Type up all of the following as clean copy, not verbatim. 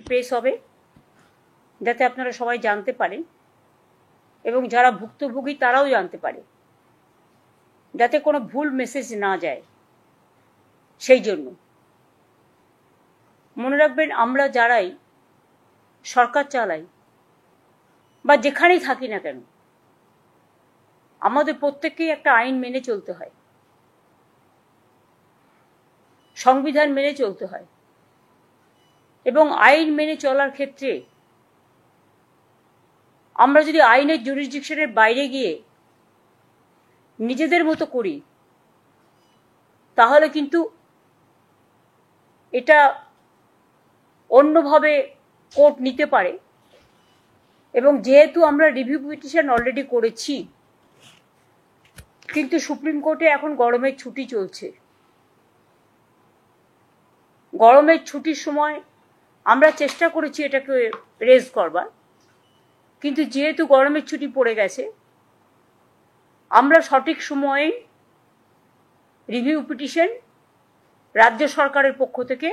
Press হবে, যাতে আপনারা সবাই জানতে পারেন এবং যারা ভুক্তভোগী তারাও জানতে পারে, যাতে কোনো ভুল মেসেজ না যায়। সেই জন্য মনে রাখবেন, আমরা যারাই সরকার চালাই বা যেখানেই থাকি না কেন, আমাদের প্রত্যেককেই একটা আইন মেনে চলতে হয়, সংবিধান মেনে চলতে হয়। এবং আইন মেনে চলার ক্ষেত্রে আমরা যদি আইনের জুরিসডিকশনের বাইরে গিয়ে নিজেদের মতো করি, তাহলে কিন্তু এটা অন্যভাবে কোর্ট নিতে পারে। এবং যেহেতু আমরা রিভিউ পিটিশন অলরেডি করেছি, কিন্তু সুপ্রিম কোর্টে এখন গরমের ছুটি চলছে। গরমের ছুটির সময় আমরা চেষ্টা করেছি এটাকে রেজ করবার, কিন্তু যেহেতু গরমের ছুটি পড়ে গেছে, আমরা সঠিক সময়ে রিভিউ পিটিশন রাজ্য সরকারের পক্ষ থেকে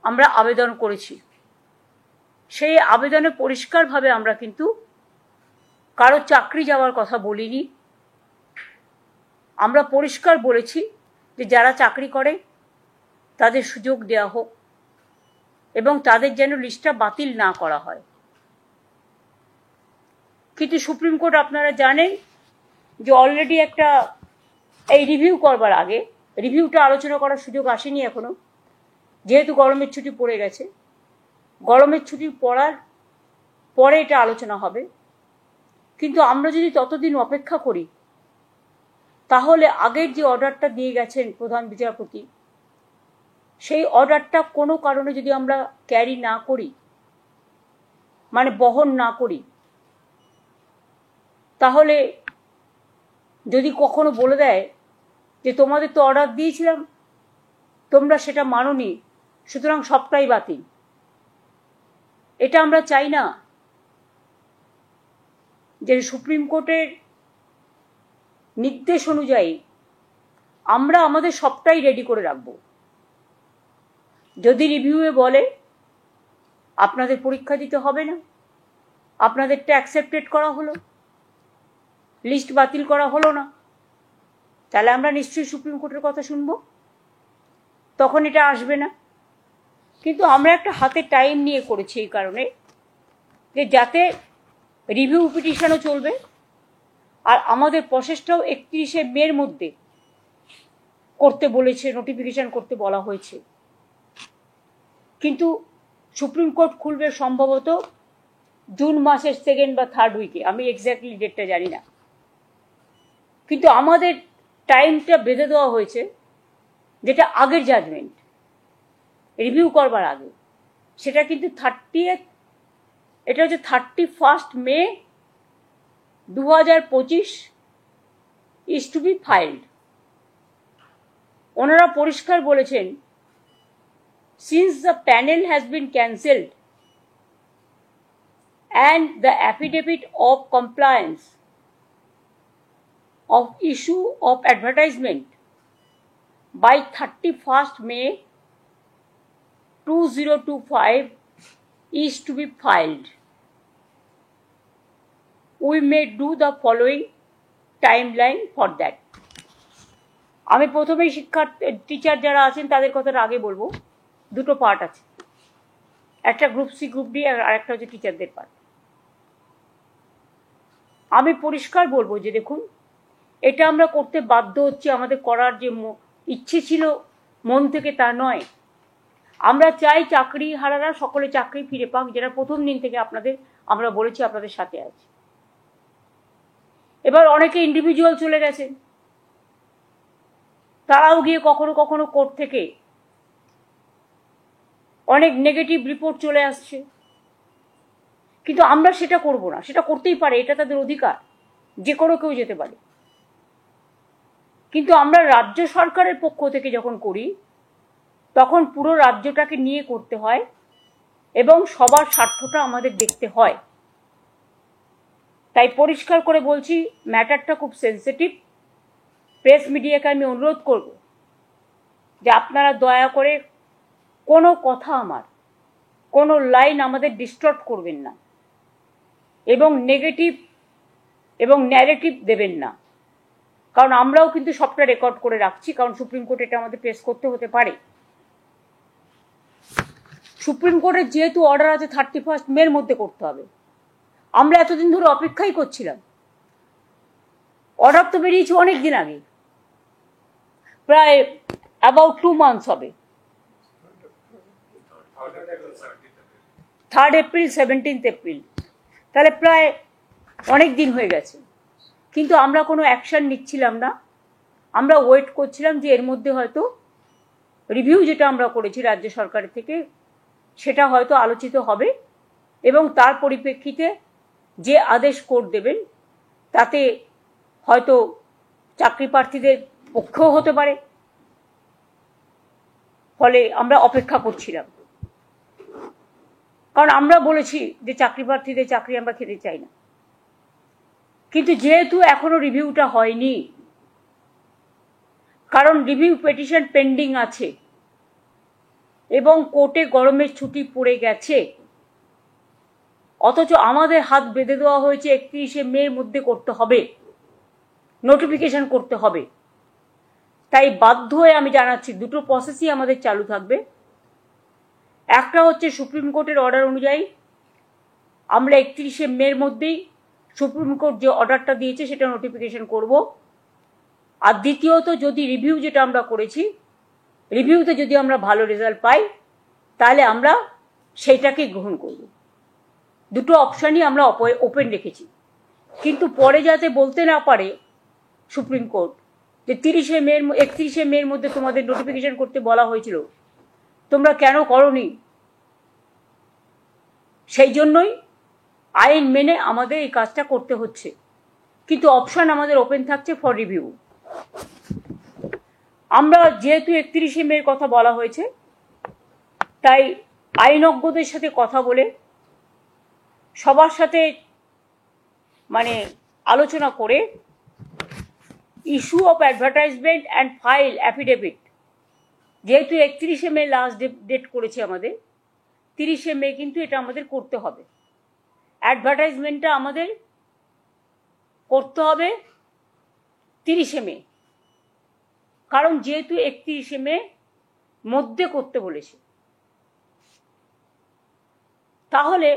আমরা আবেদন করেছি। সেই আবেদনে পরিষ্কারভাবে আমরা কিন্তু কারো চাকরি যাওয়ার কথা বলিনি। আমরা পরিষ্কার বলেছি যে যারা চাকরি করে তাদের সুযোগ দেওয়া হোক এবং তাদের যেন লিস্টটা বাতিল না করা হয়। কিন্তু সুপ্রিম কোর্ট, আপনারা জানেন যে অলরেডি একটা এই রিভিউ করবার আগে, রিভিউটা আলোচনা করার সুযোগ আসেনি এখনো, যেহেতু গরমের ছুটি পড়ে গেছে। গরমের ছুটি পড়ার পরে এটা আলোচনা হবে। কিন্তু আমরা যদি ততদিন অপেক্ষা করি, তাহলে আগের যে অর্ডারটা দিয়ে গেছেন প্রধান বিচারপতি, সেই অর্ডারটা কোনো কারণে যদি আমরা ক্যারি না করি, মানে বহন না করি, তাহলে যদি কখনো বলে দেয় যে তোমাদের তো অর্ডার দিয়েছিলাম, তোমরা সেটা মানোনি, সুতরাং সবটাই বাতিল, এটা আমরা চাই না। যে সুপ্রিম কোর্টের নির্দেশ অনুযায়ী আমরা আমাদের সবটাই রেডি করে রাখব। যদি রিভিউয়ে বলে আপনাদের পরীক্ষা দিতে হবে না, আপনাদেরটা অ্যাকসেপ্টেড করা হলো, লিস্ট বাতিল করা হলো না, তাহলে আমরা নিশ্চয়ই সুপ্রিম কোর্টের কথা শুনব, তখন এটা আসবে না। কিন্তু আমরা একটা হাতে টাইম নিয়ে করেছি এই কারণে যে যাতে রিভিউ পিটিশনও চলবে আর আমাদের প্রসেসটাও 31শে মের মধ্যে করতে বলেছে, নোটিফিকেশন করতে বলা হয়েছে। কিন্তু সুপ্রিম কোর্ট খুলবে সম্ভবত জুন মাসের 2nd বা 3rd উইকে, আমি এক্স্যাক্টলি ডেটটা জানি না। কিন্তু আমাদের টাইমটা বেঁধে দেওয়া হয়েছে, যেটা আগের জাজমেন্ট রিভিউ করবার আগে, সেটা কিন্তু 30th, এটা হচ্ছে 31st May 2025 is to be filed. ওনারা পরিষ্কার বলেছেন, since the panel has been cancelled and the affidavit of compliance of issue of advertisement by 31st May 2025 is to be filed, we may do the following timeline for that. আমি প্রথমেই teacher যারা আছেন তাদের কথাটা আগে বলবো। দুটো part আছে, একটা গ্রুপ সি গ্রুপ ডি আর একটা হচ্ছে টিচারদের পার্ট। আমি পরিষ্কার বলবো যে দেখুন, এটা আমরা করতে বাধ্য হচ্ছি, আমাদের করার যে ইচ্ছে ছিল মন থেকে তা নয়। আমরা চাই চাকরি হারারা সকলে চাকরি ফিরে পাক, যেটা প্রথম দিন থেকে আমরা বলেছি আপনাদের সাথে আছি। এবার অনেকে ইন্ডিভিজুয়াল চলে গেছেন, তারাও গিয়ে কখনো কখনো কোর্ট থেকে অনেক নেগেটিভ রিপোর্ট চলে আসছে। কিন্তু আমরা সেটা করব না, সেটা করতেই পারে, এটা তাদের অধিকার, যে কোনো কেউ যেতে পারে। কিন্তু আমরা রাজ্য সরকারের পক্ষ থেকে যখন করি, তখন পুরো রাজ্যটাকে নিয়ে করতে হয় এবং সবার স্বার্থটা আমাদের দেখতে হয়। তাই পরিষ্কার করে বলছি, ম্যাটারটা খুব সেন্সিটিভ। প্রেস মিডিয়াকে আমি অনুরোধ করব যে আপনারা দয়া করে কোনো কথা আমার কোনো লাইন আমাদের ডিস্টর্ট করবেন না এবং নেগেটিভ এবং ন্যারেটিভ দেবেন না, কারণ আমরাও কিন্তু সবটা রেকর্ড করে রাখছি, কারণ সুপ্রিম কোর্ট এটা আমাদের পেশ করতে হতে পারে। সুপ্রিম কোর্টের যেহেতু অর্ডার আছে 31 মের মধ্যে করতে হবে, আমরা এতদিন ধরে অপেক্ষাই করছিলাম। অর্ডার তো বেরিয়েছে অনেক দিন আগে, প্রায় অ্যাবাউট 2 মান্থস হবে। 3rd এপ্রিল 17th এপ্রিল, তাহলে প্রায় অনেক দিন হয়ে গেছে, কিন্তু আমরা কোনো অ্যাকশন নিচ্ছিলাম না। আমরা ওয়েট করছিলাম যে এর মধ্যে হয়তো রিভিউ যেটা আমরা করেছি রাজ্য সরকারের থেকে সেটা হয়তো আলোচিত হবে এবং তার পরিপ্রেক্ষিতে যে আদেশ কোর্ট দেবেন তাতে হয়তো চাকরি প্রার্থীদের পক্ষেও হতে পারে। ফলে আমরা অপেক্ষা করছিলাম, কারণ আমরা বলেছি যে চাকরি প্রার্থীদের চাকরি আমরা খেতে চাই না। কিন্তু যেহেতু এখনো রিভিউটা হয়নি, কারণ রিভিউ পিটিশন পেন্ডিং আছে এবং কোর্টে গরমের ছুটি পড়ে গেছে, অথচ আমাদের হাত বেঁধে দেওয়া হয়েছে 31শে মের মধ্যে করতে হবে, নোটিফিকেশন করতে হবে। তাই বাধ্য হয়ে আমি জানাচ্ছি দুটো প্রসেসই আমাদের চালু থাকবে। একটা হচ্ছে সুপ্রিম কোর্টের অর্ডার অনুযায়ী আমরা 31শে মের মধ্যেই সুপ্রিম কোর্ট যে অর্ডারটা দিয়েছে সেটা নোটিফিকেশন করব। আর দ্বিতীয়ত, যদি রিভিউ যেটা আমরা করেছি রিভিউতে যদি আমরা ভালো রেজাল্ট পাই তাহলে আমরা সেইটাকেই গ্রহণ করব। দুটো অপশানই আমরা ওপেন রেখেছি, কিন্তু পরে যাতে বলতে না পারে সুপ্রিম কোর্ট যে 31শে মের মধ্যে তোমাদের নোটিফিকেশন করতে বলা হয়েছিল, তোমরা কেন করনি, সেই জন্যই আইন মেনে আমাদের এই কাজটা করতে হচ্ছে। কিন্তু অপশান আমাদের ওপেন থাকছে ফর রিভিউ। আমরা যেহেতু 31শে মের কথা বলা হয়েছে, তাই আইনজ্ঞদের সাথে কথা বলে সবার সাথে আলোচনা করে issue of advertisement and file affidavit, যেহেতু 31শে মে লাস্ট ডেট করেছে আমাদের, 30শে মে কিন্তু এটা আমাদের করতে হবে। অ্যাডভার্টাইজমেন্টটা আমাদের করতে হবে 30শে মে, কারণ যেহেতু 31শে মে মধ্যে করতে বলেছে। তাহলে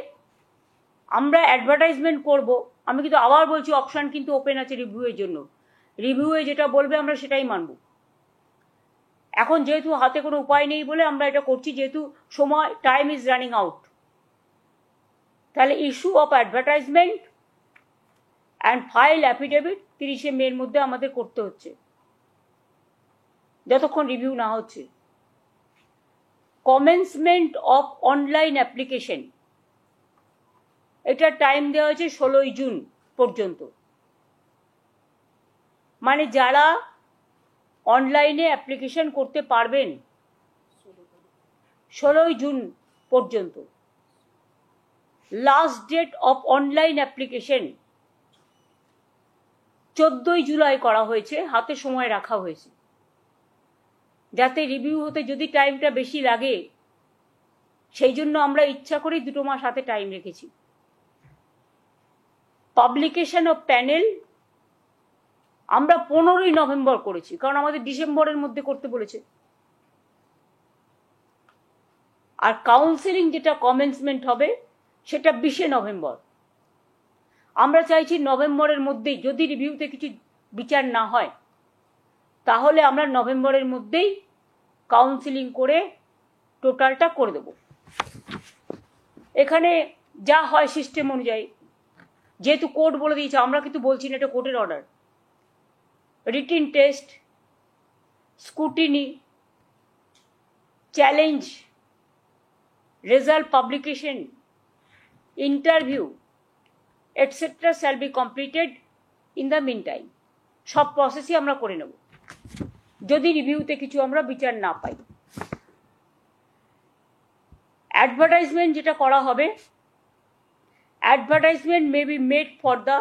আমরা অ্যাডভার্টাইজমেন্ট করব। আমি কিন্তু আবার বলছি অপশান কিন্তু ওপেন আছে রিভিউয়ের জন্য। রিভিউয়ে যেটা বলবে আমরা সেটাই মানব। এখন যেহেতু হাতে কোনো উপায় নেই বলে আমরা এটা করছি, যেহেতু সময় টাইম ইজ রানিং আউট। তাহলে issue of advertisement and file affidavit 30শে মের মধ্যে আমাদের করতে হচ্ছে যতক্ষণ রিভিউ না হচ্ছে। কমেন্সমেন্ট অফ অনলাইন অ্যাপ্লিকেশন, এটা টাইম দেওয়া হয়েছে 16ই জুন পর্যন্ত। মানে যারা অনলাইনে অ্যাপ্লিকেশন করতে পারবেন 16ই জুন পর্যন্ত। Last date of online application 14ই জুলাই করা হয়েছে, হাতে সময় রাখা হয়েছে যাতে রিভিউ হতে যদি টাইমটা বেশি লাগে, সেই জন্য আমরা ইচ্ছা করেই 2 মাস হাতে টাইম রেখেছি। পাবলিকেশন অফ প্যানেল আমরা 15ই নভেম্বর করেছি, কারণ আমাদের ডিসেম্বরের মধ্যে করতে বলেছে। আর কাউন্সেলিং যেটা কমেন্সমেন্ট হবে সেটা 20শে নভেম্বর। আমরা চাইছি নভেম্বরের মধ্যেই, যদি রিভিউতে কিছু বিচার না হয় তাহলে আমরা নভেম্বরের মধ্যেই কাউন্সেলিং করে টোটালটা করে দেব। এখানে যা হয় সিস্টেম অনুযায়ী, যেহেতু কোর্ট বলে দিয়েছে, আমরা কিন্তু বলছি না, এটা কোর্টের order. Written test, scrutiny, challenge, result publication, interview etc. shall be completed in the meantime. সব প্রসেসই আমরা করে নেব যদি রিভিউতে কিছু আমরা বিচার না পাই। অ্যাডভার্টাইজমেন্ট যেটা করা হবে, advertisement may be made for the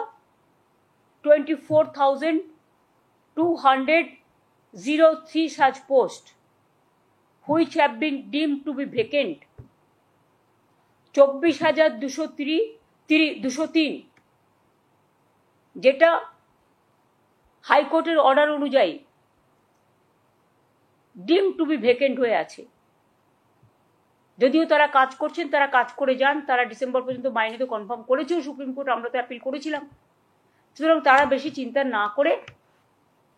24,203 such posts which have been deemed to be vacant 24,203, যেটা হাইকোর্টের অর্ডার অনুযায়ী ডিম টু বি ভ্যাকেন্ট হয়ে আছে। যদিও তারা কাজ করছেন, তারা কাজ করে যান, তারা ডিসেম্বর পর্যন্ত মাইনে তো কনফার্ম করেছেও সুপ্রিম কোর্ট, আমরা তো অ্যাপিল করেছিলাম। সুতরাং তারা বেশি চিন্তা না করে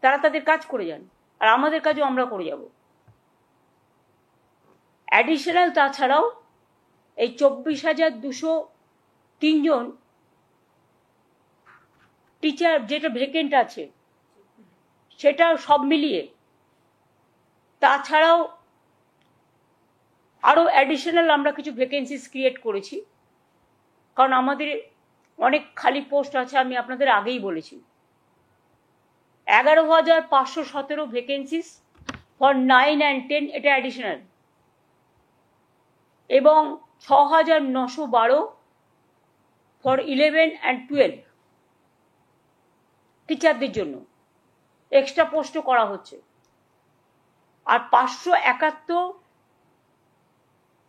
তারা তাদের কাজ করে যান, আর আমাদের কাজও আমরা করে যাব। অ্যাডিশনাল তাছাড়াও এই 24,203 জন টিচার যেটা ভ্যাকেন্ট আছে সেটা সব মিলিয়ে তাছাড়াও আরও অ্যাডিশনাল আমরা কিছু ভ্যাকেন্সিস ক্রিয়েট করেছি, কারণ আমাদের অনেক খালি পোস্ট আছে, আমি আপনাদের আগেই বলেছি। 11,517 ভ্যাকেন্সিস ফর 9 and 10, এটা অ্যাডিশনাল, এবং 6,912 ফর 11 and 12 টিচারদের জন্য এক্সট্রা পোস্টও করা হচ্ছে। আর 571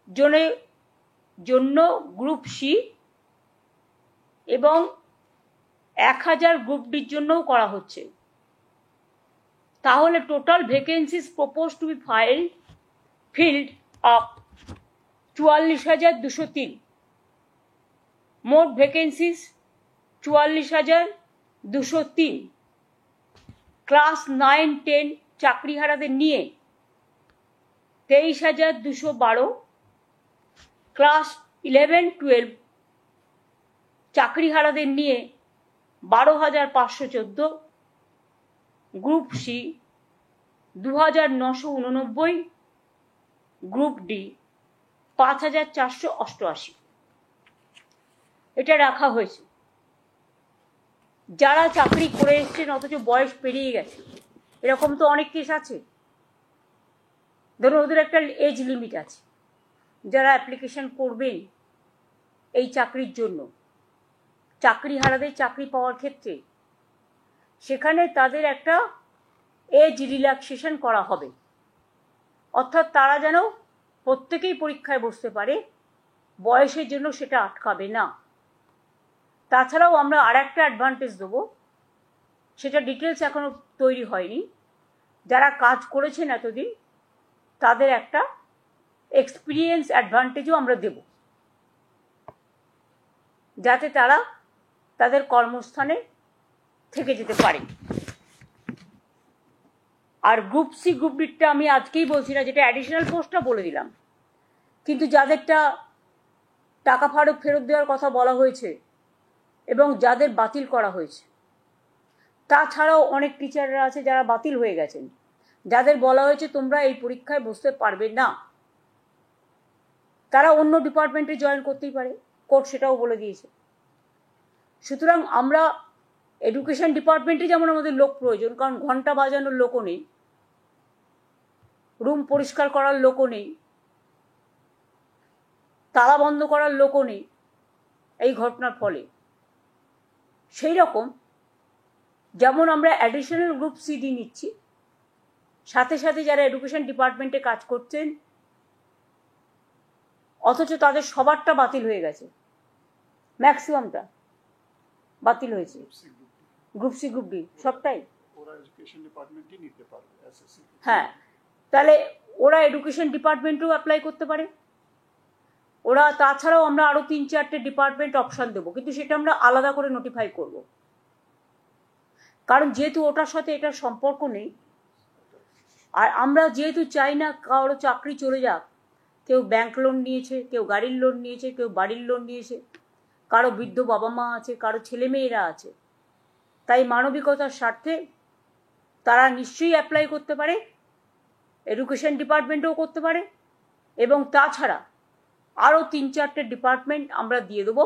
জনের জন্য গ্রুপ সি এবং 1000 গ্রুপ ডির জন্যও করা হচ্ছে। তাহলে total vacancies propose to B filled up 44,203। মোট ভ্যাকেন্সিস 44,203। ক্লাস 9-10 চাকরিহারাদের নিয়ে 23,212, ক্লাস 11-12 চাকরিহারাদের নিয়ে 12,514, গ্রুপ সি 2,989, গ্রুপ ডি 5,488। এটা রাখা হয়েছে। যারা চাকরি করে এসছেন অথচ বয়স পেরিয়ে গেছে, এরকম তো অনেক কেস আছে। ধরুন ওদের একটা এজ লিমিট আছে, যারা অ্যাপ্লিকেশন করবেন এই চাকরির জন্য, চাকরিহারাদের চাকরি পাওয়ার ক্ষেত্রে, সেখানে তাদের একটা এজ রিল্যাক্সেশন করা হবে, অর্থাৎ তারা যেন প্রত্যেকেই পরীক্ষায় বসতে পারে, বয়সের জন্য সেটা আটকাবে না। তাছাড়াও আমরা আর একটা অ্যাডভান্টেজ দেবো, সেটা ডিটেলস এখনো তৈরি হয়নি। যারা কাজ করেছেন এতদিন তাদের একটা এক্সপিরিয়েন্স অ্যাডভান্টেজও আমরা দেব, যাতে তারা তাদের কর্মস্থানে থেকে যেতে পারে। আর গ্রুপ সি গ্রুপ ডিটা আমি আজকেই বলছি না, যেটা অ্যাডিশনাল পোস্টটা বলে দিলাম, কিন্তু যাদেরটা টাকা ফেরত দেওয়ার কথা বলা হয়েছে এবং যাদের বাতিল করা হয়েছে, তাছাড়াও অনেক টিচাররা আছে যারা বাতিল হয়ে গেছেন, যাদের বলা হয়েছে তোমরা এই পরীক্ষায় বসতে পারবে না, তারা অন্য ডিপার্টমেন্টে জয়েন করতেই পারে, কোর্ট সেটাও বলে দিয়েছে। সুতরাং আমরা এডুকেশন ডিপার্টমেন্টে যেমন আমাদের লোক প্রয়োজন, কারণ ঘন্টা বাজানোর লোকও নেই, রুম পরিষ্কার করার লোকও নেই, তালা বন্ধ করার লোকও নেই এই ঘটনার ফলে, সেই রকম যেমন আমরা অ্যাডিশনাল গ্রুপ সিডি নিচ্ছি, সাথে সাথে যারা এডুকেশন ডিপার্টমেন্টে কাজ করছেন অথচ তাদের সবারটা বাতিল হয়ে গেছে, ম্যাক্সিমামটা বাতিল হয়েছে, গ্রুপ সি গ্রুপ ডি সবটাই, হ্যাঁ, তাহলে ওরা এডুকেশন ডিপার্টমেন্টেও অ্যাপ্লাই করতে পারে। ওরা তাছাড়াও আমরা আরও 3-4টে ডিপার্টমেন্ট অপশান দেবো, কিন্তু সেটা আমরা আলাদা করে নোটিফাই করব, কারণ যেহেতু ওটার সাথে এটার সম্পর্ক নেই। আর আমরা যেহেতু চাই না কারো চাকরি চলে যাক, কেউ ব্যাংক লোন নিয়েছে, কেউ গাড়ির লোন নিয়েছে, কেউ বাড়ির লোন নিয়েছে, কারো বৃদ্ধ বাবা মা আছে, কারো ছেলেমেয়েরা আছে, তাই মানবিকতার স্বার্থে তারা নিশ্চয়ই অ্যাপ্লাই করতে পারে, এডুকেশন ডিপার্টমেন্টেও করতে পারে, এবং তাছাড়া আরও 3-4টে ডিপার্টমেন্ট আমরা দিয়ে দেবো,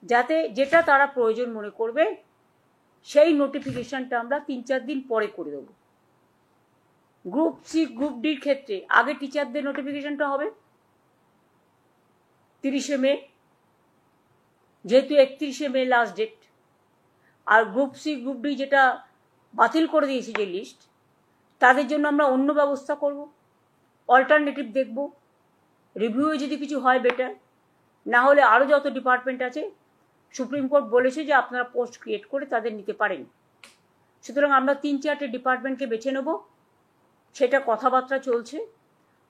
যাতে যেটা তারা প্রয়োজন মনে করবে সেই নোটিফিকেশনটা আমরা 3-4 দিন পরে করে দেবো। গ্রুপ সি গ্রুপ ডির ক্ষেত্রে আগে টিচারদের নোটিফিকেশনটা হবে 30শে মে, যেহেতু 31শে মে লাস্ট ডেট। আর গ্রুপ সি গ্রুপ ডি যেটা বাতিল করে দিয়েছি যে লিস্ট, তাদের জন্য আমরা অন্য ব্যবস্থা করব, অল্টারনেটিভ দেখব, রিভিউয়ে যদি কিছু হয় বেটার, না হলে আরও যত ডিপার্টমেন্ট আছে সুপ্রিম কোর্ট বলেছে যে আপনারা পোস্ট ক্রিয়েট করে তাদের নিতে পারেন। সুতরাং আমরা 3-4টে ডিপার্টমেন্টকে বেছে নেব, সেটা কথাবার্তা চলছে,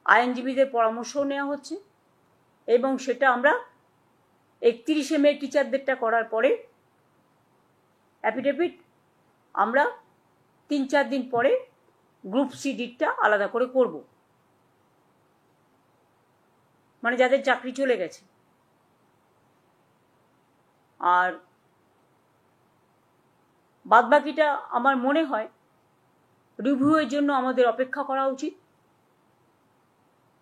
আইনজীবীদের পরামর্শও নেওয়া হচ্ছে, এবং সেটা আমরা 31শে মে টিচারদেরটা করার পরে অ্যাফিডেভিট আমরা 3-4 দিন পরে গ্রুপ সি ডিটটা আলাদা করে করব, মানে যাদের চাকরি চলে গেছে। আর বাদবাকিটা আমার মনে হয় রিভিউয়ের জন্য আমাদের অপেক্ষা করা উচিত।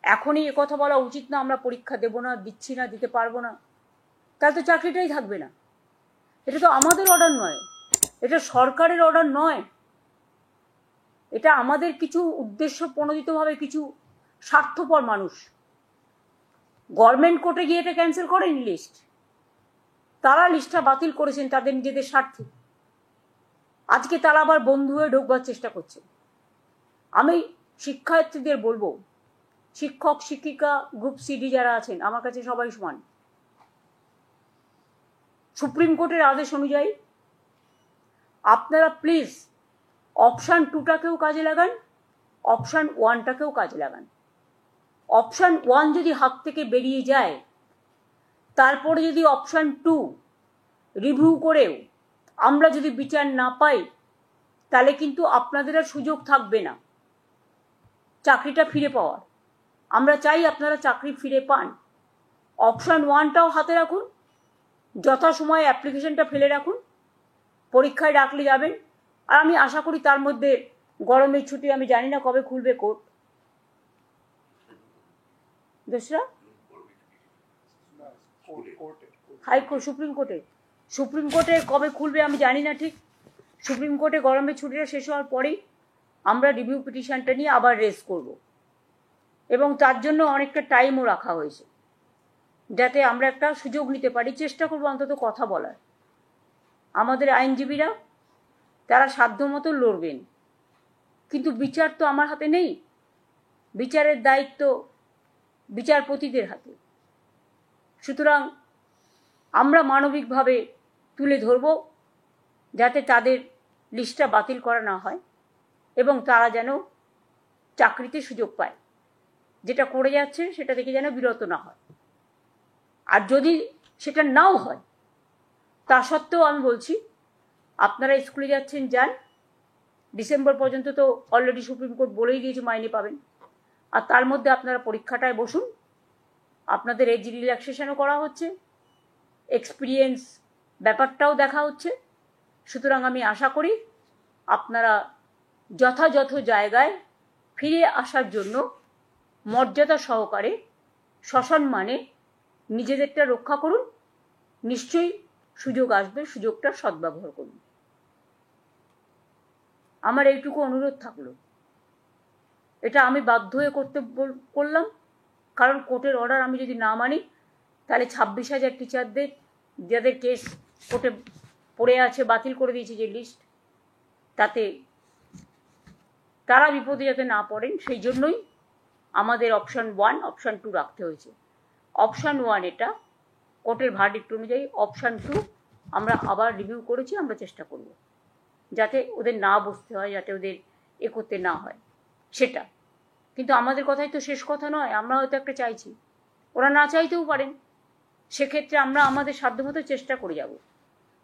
এখনই কথা বলা উচিত না আমরা পরীক্ষা দেব না, দিচ্ছি না, দিতে পারবো না, তাহলে তো চাকরিটাই থাকবে না। এটা তো আমাদের অর্ডার নয়, এটা সরকারের অর্ডার নয়, এটা আমাদের কিছু উদ্দেশ্য প্রণোদিতভাবে কিছু স্বার্থপর মানুষ গভর্নমেন্ট কোর্টে গিয়ে এটা ক্যান্সেল করেনি লিস্ট, তারা লিস্টটা বাতিল করেছেন তাদের নিজেদের স্বার্থে। আজকে তারা আবার বন্ধু হয়ে ঢোকবার চেষ্টা করছে। আমি শিক্ষার্থীদের বলবো, শিক্ষক শিক্ষিকা গ্রুপ সিডি যারা আছেন আমার কাছে সবাই সমান। সুপ্রিম কোর্টের আদেশ অনুযায়ী আপনারা প্লিজ অপশান 2টাকেও কাজে লাগান, অপশান 1টাকেও কাজে লাগান। অপশান 1 যদি হাত থেকে বেরিয়ে যায়, তারপরে যদি অপশান 2 রিভিউ করেও আমরা যদি বিচার না পাই, তাহলে কিন্তু আপনাদের আর সুযোগ থাকবে না চাকরিটা ফিরে পাওয়ার। আমরা চাই আপনারা চাকরি ফিরে পান। অপশান 1টাও হাতে রাখুন, যথাসময়ে অ্যাপ্লিকেশনটা ফেলে রাখুন, পরীক্ষায় ডাকলে যাবেন। আর আমি আশা করি তার মধ্যে গরমের ছুটি, আমি জানি না কবে খুলবে কোর্ট, দোসরা হাইকোর্ট সুপ্রিম কোর্টে কবে খুলবে আমি জানি না ঠিক। সুপ্রিম কোর্টে গরমের ছুটিটা শেষ হওয়ার পরেই আমরা রিভিউ পিটিশনটা নিয়ে আবার রেজ করব, এবং তার জন্য অনেকটা টাইমও রাখা হয়েছে যাতে আমরা একটা সুযোগ নিতে পারি। চেষ্টা করবো অন্তত কথা বলার। আমাদের আইনজীবীরা তারা সাধ্যমতো লড়বেন, কিন্তু বিচার তো আমার হাতে নেই, বিচারের দায়িত্ব বিচারপতিদের হাতে। সুতরাং আমরা মানবিকভাবে তুলে ধরব যাতে তাদের লিস্টটা বাতিল করা না হয় এবং তারা যেন চাকরিতে সুযোগ পায়। যেটা করে যাচ্ছে সেটা থেকে যেন বিরত না হয়। আর যদি সেটা নাও হয়, তা সত্ত্বেও আমি বলছি আপনারা স্কুলে যাচ্ছেন যান, ডিসেম্বর পর্যন্ত তো অলরেডি সুপ্রিম কোর্ট বলেই দিয়েছে মাইনে পাবেন। আর তার মধ্যে আপনারা পরীক্ষাটায় বসুন, আপনাদের এজ রিল্যাক্সেশনও করা হচ্ছে, এক্সপিরিয়েন্স ব্যাপারটাও দেখা হচ্ছে। সুতরাং আমি আশা করি আপনারা যথাযথ জায়গায় ফিরে আসার জন্য মর্যাদা সহকারে সসম্মানে নিজেদেরটা রক্ষা করুন। নিশ্চয়ই সুযোগ আসবে, সুযোগটা সদ্ব্যবহার করুন। আমার এইটুকু অনুরোধ থাকলো। এটা আমি বাধ্য হয়ে করলাম, কারণ কোর্টের অর্ডার আমি যদি না মানি তাহলে 26,000 টিচারদের যাদের কেস কোর্টে পড়ে আছে, বাতিল করে দিয়েছে যে লিস্ট, তাতে তারা বিপদে যাতে না পড়েন সেই জন্যই আমাদের অপশান 1 অপশান 2 রাখতে হয়েছে। অপশান 1 এটা কোর্টের ভার্ডিক্ট অনুযায়ী, অপশান 2 আমরা আবার রিভিউ করেছি। আমরা চেষ্টা করব যাতে ওদের না বসতে হয়, যাতে ওদের করতে না হয় সেটা। কিন্তু আমাদের কথাই তো শেষ কথা নয়, আমরা হয়তো একটা চাইছি, ওরা না চাইতেও পারেন। সেক্ষেত্রে আমরা আমাদের সাধ্যমতো চেষ্টা করে যাব।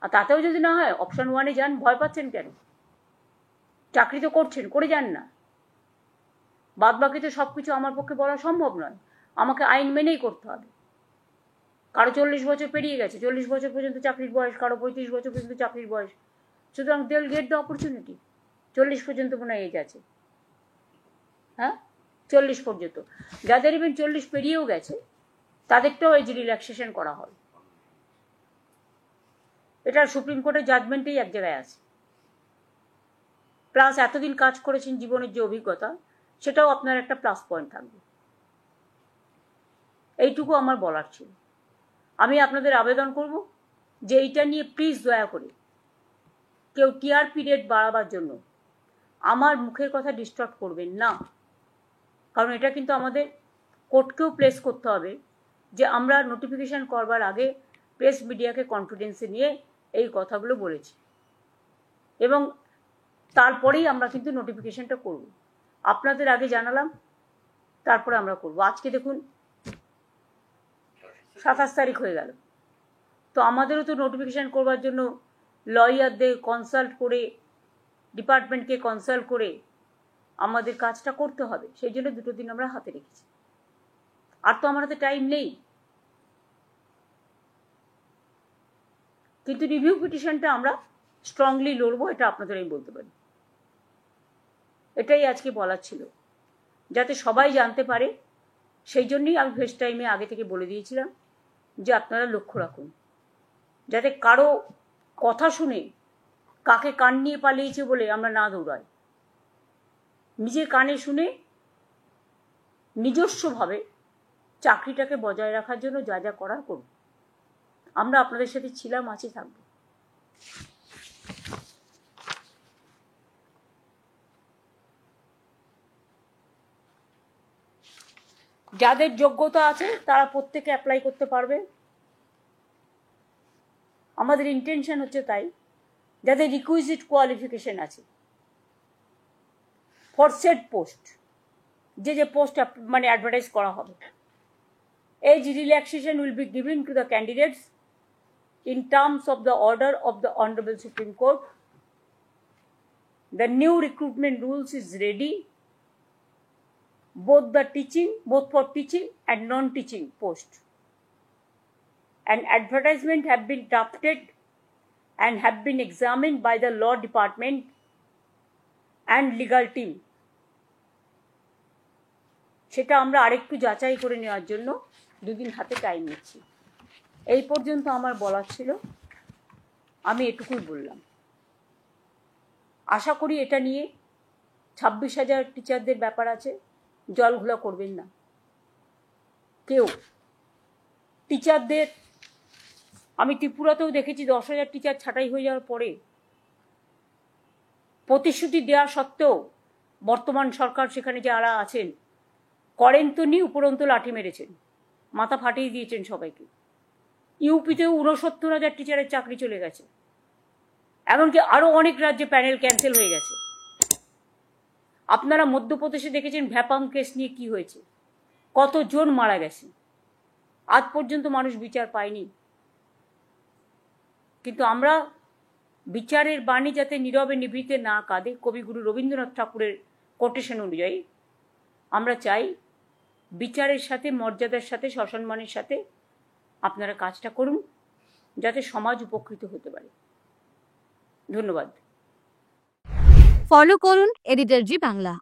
আর তাতেও যদি না হয় অপশান 1-এ যান। ভয় পাচ্ছেন কেন? চাকরি তো করছেন, করে যান না। বাদ বাকি তো সব কিছু আমার পক্ষে বলা সম্ভব নয়, আমাকে আইন মেনেই করতে হবে। কারো 40 বছর পেরিয়ে গেছে, 40 বছর পর্যন্ত চাকরির বয়স, কারো 35 বছর পর্যন্ত চাকরির বয়স। সুতরাং they will get the opportunity. 40 পর্যন্ত মনে হয় এজ আছে, হ্যাঁ 40 পর্যন্ত। যাদের ইভেন 40 পেরিয়েও গেছে তাদেরটাও এজ রিল্যাক্সেশন করা হয়। এটা সুপ্রিম কোর্টের জাজমেন্টেই এক জায়গায় আছে। প্লাস এতদিন কাজ করেছেন, জীবনের যে অভিজ্ঞতা, সেটাও আপনার একটা প্লাস পয়েন্ট থাকবে। এইটুকু আমার বলার ছিল। আমি আপনাদের আবেদন করব যে এইটা নিয়ে প্লিজ দয়া করে কেউ টিআরপি রেট বাড়াবার জন্য আমার মুখের কথা ডিস্টর্ব করবেন না, কারণ এটা কিন্তু আমাদের কোর্টকেও প্লেস করতে হবে যে আমরা নোটিফিকেশন করবার আগে প্রেস মিডিয়াকে কনফিডেন্সে নিয়ে এই কথাগুলো বলেছি, এবং তারপরেই আমরা কিন্তু নোটিফিকেশনটা করব। আপনাদের আগে জানালাম, তারপরে আমরা করব। আজকে দেখুন 27 তারিখ হয়ে গেল, তো আমাদেরও তো নোটিফিকেশন করবার জন্য লয়ারদের কনসাল্ট করে, ডিপার্টমেন্টকে কনসাল্ট করে আমাদের কাজটা করতে হবে। সেই জন্য 2 দিন আমরা হাতে রেখেছি, আর তো আমার হাতে টাইম নেই। কিন্তু রিভিউ পিটিশনটা আমরা স্ট্রংলি লড়বো, এটা আপনাদের আমি বলতে পারি। এটাই আজকে বলার ছিল, যাতে সবাই জানতে পারে। সেই জন্যই আমি ফেস টাইমে আগে থেকে বলে দিয়েছিলাম যে আপনারা লক্ষ্য রাখুন, যাতে কারো কথা শুনে কাকে কান নিয়ে পালিয়েছে বলে আমরা না দৌড়াই। নিজের কানে শুনে নিজস্বভাবে চাকরিটাকে বজায় রাখার জন্য যা যা করার করুন। আমরা আপনাদের সাথে ছিলাম, আছি, থাকব। যাদের যোগ্যতা আছে তারা প্রত্যেকে অ্যাপ্লাই করতে পারবে। আমাদের ইন্টেনশন হচ্ছে তাই, যাদের রিকুইজিট কোয়ালিফিকেশন আছে ফর সেট পোস্ট, যে পোস্ট মানে অ্যাডভার্টাইজ করা হবে, age relaxation will be given to the candidates in terms of the order of the Honorable Supreme Court. The new recruitment rules is ready, both for teaching and non-teaching post. An advertisement have been drafted and have been examined by the law department and legal team. সেটা আমরা আরেকটু যাচাই করে নেওয়ার জন্য 2 দিন হাতে time নিচ্ছি। এই পর্যন্ত আমার বলার ছিল, আমি এটুকুই বললাম। আশা করি এটা নিয়ে 26,000 টিচারদের ব্যাপার আছে, জলঘোলা করবেন না কেউ। টিচারদের আমি ত্রিপুরাতেও দেখেছি 10,000 টিচার ছাঁটাই হয়ে যাওয়ার পরে প্রতিশ্রুতি দেওয়া সত্ত্বেও বর্তমান সরকার সেখানে যারা আছেন করেন তো নি, উপরন্তু লাঠি মেরেছেন, মাথা ফাটিয়ে দিয়েছেন সবাইকে। ইউপিতেও 69,000 টিচারের চাকরি চলে গেছে, এমনকি আরও অনেক রাজ্যে প্যানেল ক্যান্সেল হয়ে গেছে। আপনারা মধ্যপ্রদেশে দেখেছেন ভ্যাপাম কেস নিয়ে কি হয়েছে, কতজন মারা গেছে, আজ পর্যন্ত মানুষ বিচার পায়নি। কিন্তু আমরা বিচারের বাণী যাতে নীরবে নিভৃতে না কাঁদে, কবিগুরু রবীন্দ্রনাথ ঠাকুরের কোটেশন অনুযায়ী আমরা চাই বিচারের সাথে, মর্যাদার সাথে, সসম্মানের সাথে আপনারা কাজটা করুন, যাতে সমাজ উপকৃত হতে পারে। ধন্যবাদ। ফলো করুন এডিটর জি বাংলা।